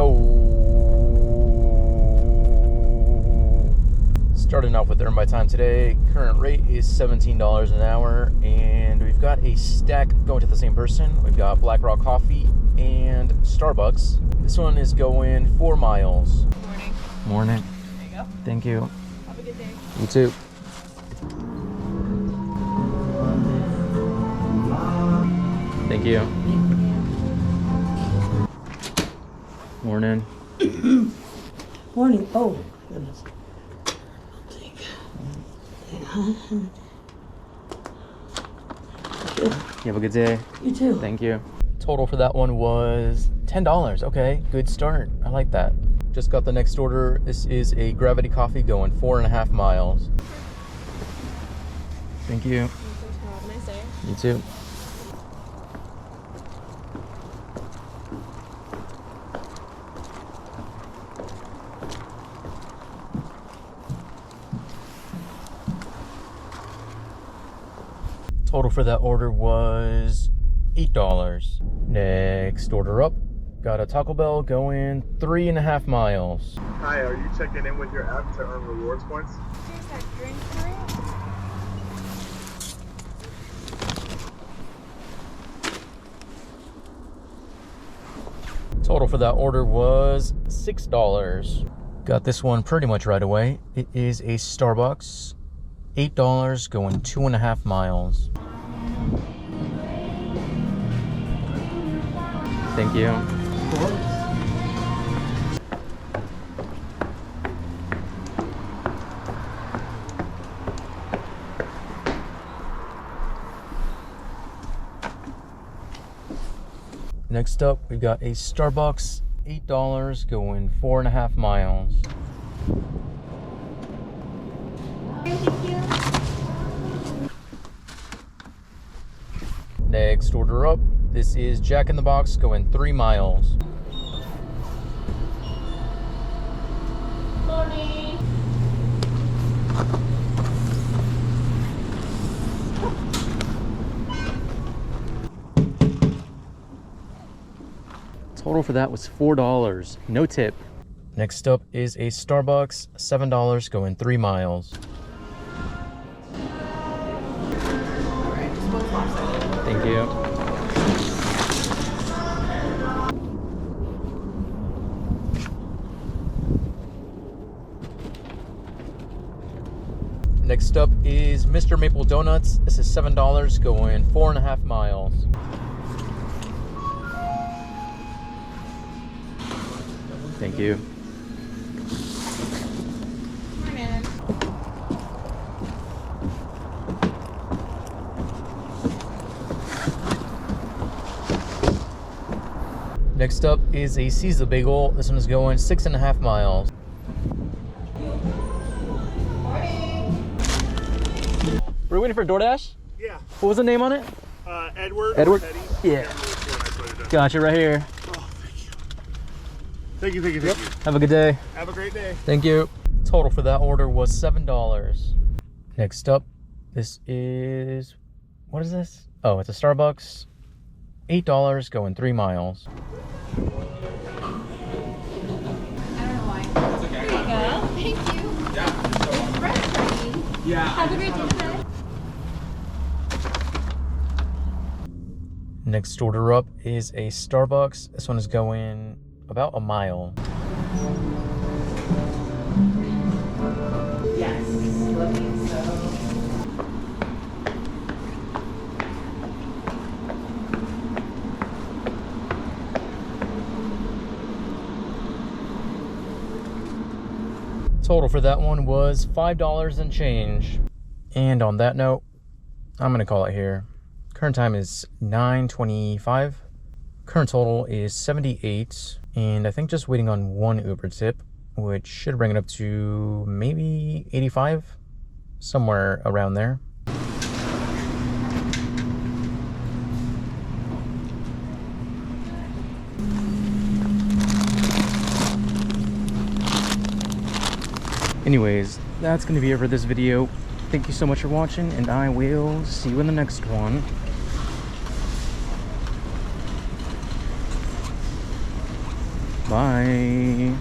Yo. Starting off with Earn My Time today. Current rate is $17 an hour, and we've got a stack going to the same person. We've got Black Rock Coffee and Starbucks. This one is going 4 miles. Morning. Morning. There you go. Thank you. Have a good day. You too. Thank you. Morning. Morning. Oh, goodness. You have a good day. You too. Thank you. Total for that one was $10. Okay, good start. I like that. Just got the next order. This is a Gravity Coffee going 4.5 miles. Thank you. Have a nice day. You too. Total for that order was $8. Next order up, got a Taco Bell going 3.5 miles. Hi, are you checking in with your app to earn rewards points? Here's that drink for you. Total for that order was $6. Got this one pretty much right away. It is a Starbucks, $8 going 2.5 miles. Thank you. Next up, we got a Starbucks, $8 going 4.5 miles. Next order up, this is Jack in the Box going 3 miles. Morning. Total for that was $4, no tip. Next up is a Starbucks, $7 going 3 miles. Thank you. Next up is Mr. Maple Donuts. This is $7 going 4.5 miles. Thank you. Morning. Next up is a Caesar Bagel. This one is going 6.5 miles. Were we waiting for DoorDash? Yeah. What was the name on it? Edward. Edward? Eddie. Yeah. Gotcha, right here. Oh, thank you. Thank you. Have a good day. Have a great day. Thank you. Total for that order was $7. Next up, this is, what is this? Oh, it's a Starbucks, $8 going 3 miles. I don't know why. There you go. Thank you. Yeah. Have a great day today. Next order up is a Starbucks. This one is going about a mile. Yes, looking so. Total for that one was $5 and change. And on that note, I'm gonna call it here. Current time is 9:25. Current total is 78, and I think just waiting on one Uber tip, which should bring it up to maybe 85, somewhere around there. Anyways, that's going to be it for this video. Thank you so much for watching, and I will see you in the next one. Bye.